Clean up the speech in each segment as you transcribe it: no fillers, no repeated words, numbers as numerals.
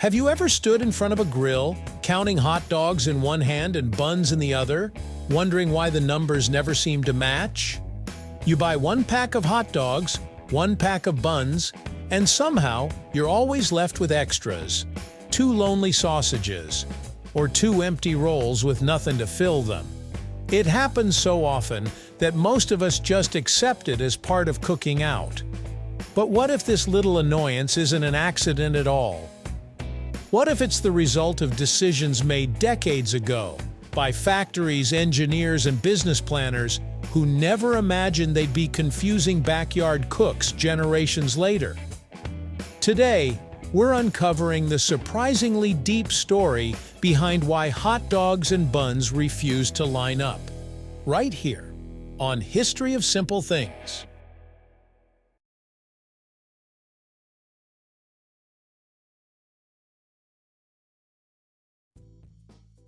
Have you ever stood in front of a grill, counting hot dogs in one hand and buns in the other, wondering why the numbers never seem to match? You buy one pack of hot dogs, one pack of buns, and somehow you're always left with extras. 2 lonely sausages, or 2 empty rolls with nothing to fill them. It happens so often that most of us just accept it as part of cooking out. But what if this little annoyance isn't an accident at all? What if it's the result of decisions made decades ago by factories, engineers, and business planners who never imagined they'd be confusing backyard cooks generations later? Today, we're uncovering the surprisingly deep story behind why hot dogs and buns refuse to line up. Right here, on History of Simple Things.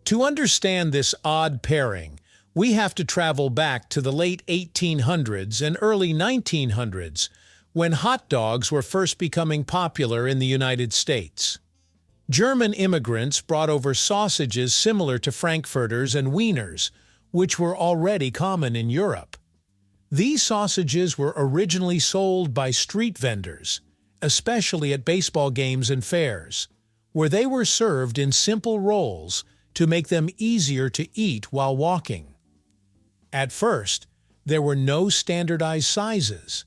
To understand this odd pairing, we have to travel back to the late 1800s and early 1900s, when hot dogs were first becoming popular in the United States. German immigrants brought over sausages similar to frankfurters and wieners, which were already common in Europe. These sausages were originally sold by street vendors, especially at baseball games and fairs, where they were served in simple rolls to make them easier to eat while walking. At first, there were no standardized sizes.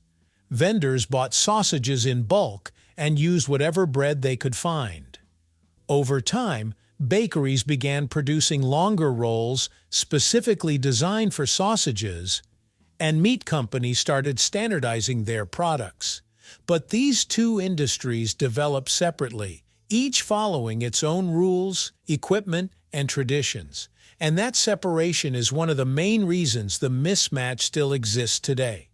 Vendors bought sausages in bulk and used whatever bread they could find. Over time, bakeries began producing longer rolls specifically designed for sausages, and meat companies started standardizing their products. But these two industries developed separately, each following its own rules, equipment, and traditions. And that separation is one of the main reasons the mismatch still exists today.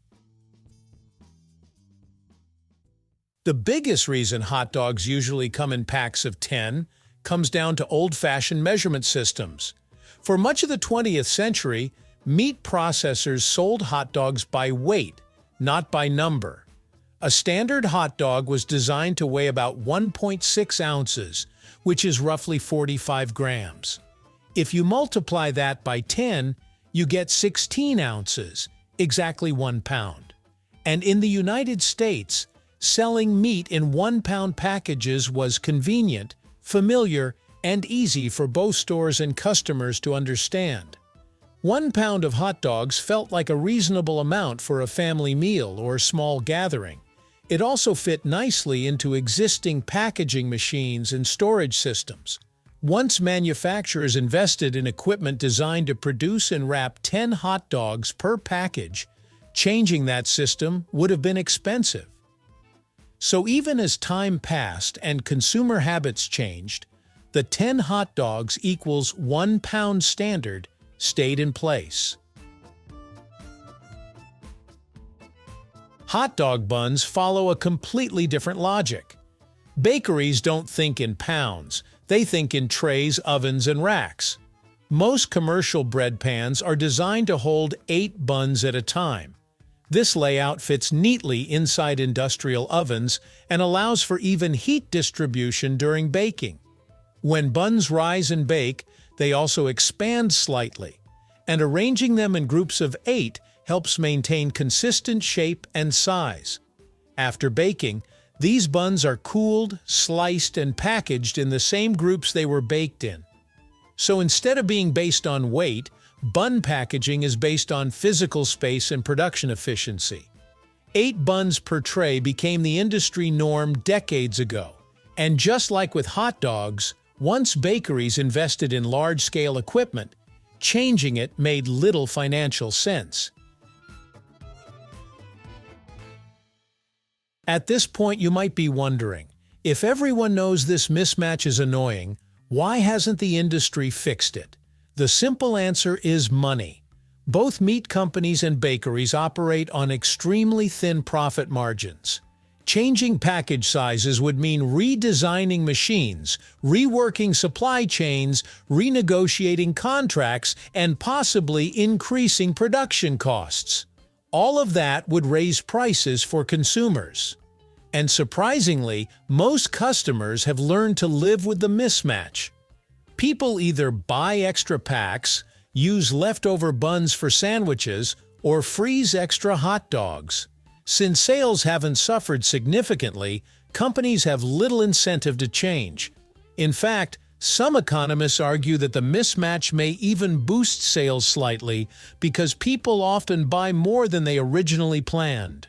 The biggest reason hot dogs usually come in packs of 10 comes down to old-fashioned measurement systems. For much of the 20th century, meat processors sold hot dogs by weight, not by number. A standard hot dog was designed to weigh about 1.6 ounces, which is roughly 45 grams. If you multiply that by 10, you get 16 ounces, exactly 1 pound. And in the United States, selling meat in 1-pound packages was convenient, familiar, and easy for both stores and customers to understand. 1 pound of hot dogs felt like a reasonable amount for a family meal or small gathering. It also fit nicely into existing packaging machines and storage systems. Once manufacturers invested in equipment designed to produce and wrap 10 hot dogs per package, changing that system would have been expensive. So even as time passed and consumer habits changed, the 10 hot dogs equals 1 pound standard stayed in place. Hot dog buns follow a completely different logic. Bakeries don't think in pounds, they think in trays, ovens, and racks. Most commercial bread pans are designed to hold 8 buns at a time. This layout fits neatly inside industrial ovens and allows for even heat distribution during baking. When buns rise and bake, they also expand slightly, and arranging them in groups of 8 helps maintain consistent shape and size. After baking, these buns are cooled, sliced, and packaged in the same groups they were baked in. So instead of being based on weight, bun packaging is based on physical space and production efficiency. 8 buns per tray became the industry norm decades ago. And just like with hot dogs, once bakeries invested in large-scale equipment, changing it made little financial sense. At this point, you might be wondering, if everyone knows this mismatch is annoying, why hasn't the industry fixed it? The simple answer is money. Both meat companies and bakeries operate on extremely thin profit margins. Changing package sizes would mean redesigning machines, reworking supply chains, renegotiating contracts, and possibly increasing production costs. All of that would raise prices for consumers. And surprisingly, most customers have learned to live with the mismatch. People either buy extra packs, use leftover buns for sandwiches, or freeze extra hot dogs. Since sales haven't suffered significantly, companies have little incentive to change. In fact, some economists argue that the mismatch may even boost sales slightly because people often buy more than they originally planned.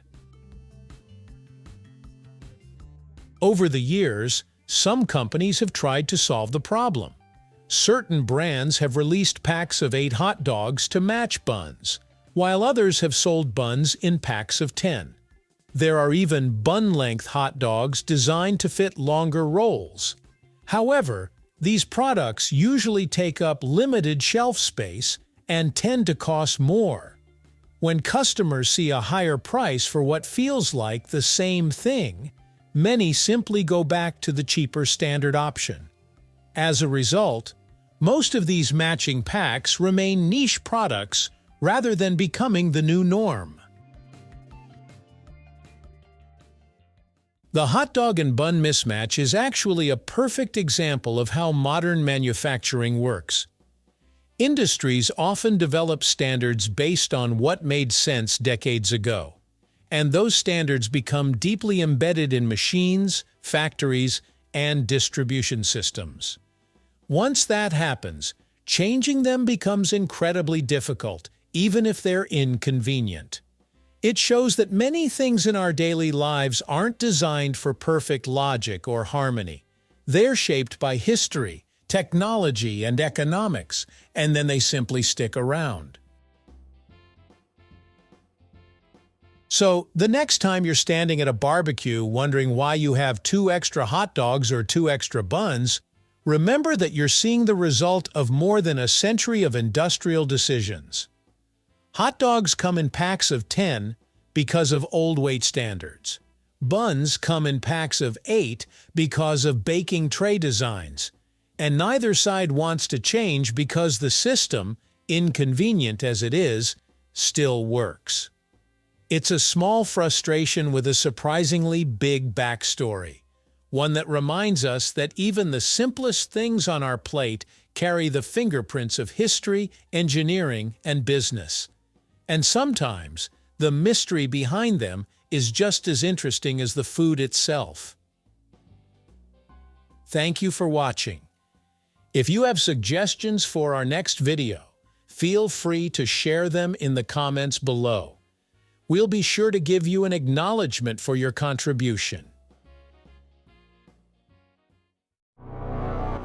Over the years, some companies have tried to solve the problem. Certain brands have released packs of 8 hot dogs to match buns, while others have sold buns in packs of 10. There are even bun-length hot dogs designed to fit longer rolls. However, these products usually take up limited shelf space and tend to cost more. When customers see a higher price for what feels like the same thing, many simply go back to the cheaper standard option. As a result, most of these matching packs remain niche products rather than becoming the new norm. The hot dog and bun mismatch is actually a perfect example of how modern manufacturing works. Industries often develop standards based on what made sense decades ago, and those standards become deeply embedded in machines, factories, and distribution systems. Once that happens, changing them becomes incredibly difficult, even if they're inconvenient. It shows that many things in our daily lives aren't designed for perfect logic or harmony. They're shaped by history, technology, and economics, and then they simply stick around. So, the next time you're standing at a barbecue wondering why you have 2 extra hot dogs or 2 extra buns, remember that you're seeing the result of more than a century of industrial decisions. Hot dogs come in packs of 10 because of old weight standards. Buns come in packs of 8 because of baking tray designs. And neither side wants to change because the system, inconvenient as it is, still works. It's a small frustration with a surprisingly big backstory, one that reminds us that even the simplest things on our plate carry the fingerprints of history, engineering, and business. And sometimes, the mystery behind them is just as interesting as the food itself. Thank you for watching. If you have suggestions for our next video, feel free to share them in the comments below. We'll be sure to give you an acknowledgement for your contribution.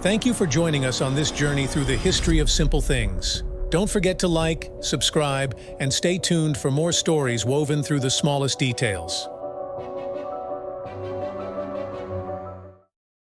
Thank you for joining us on this journey through the history of simple things. Don't forget to like, subscribe, and stay tuned for more stories woven through the smallest details.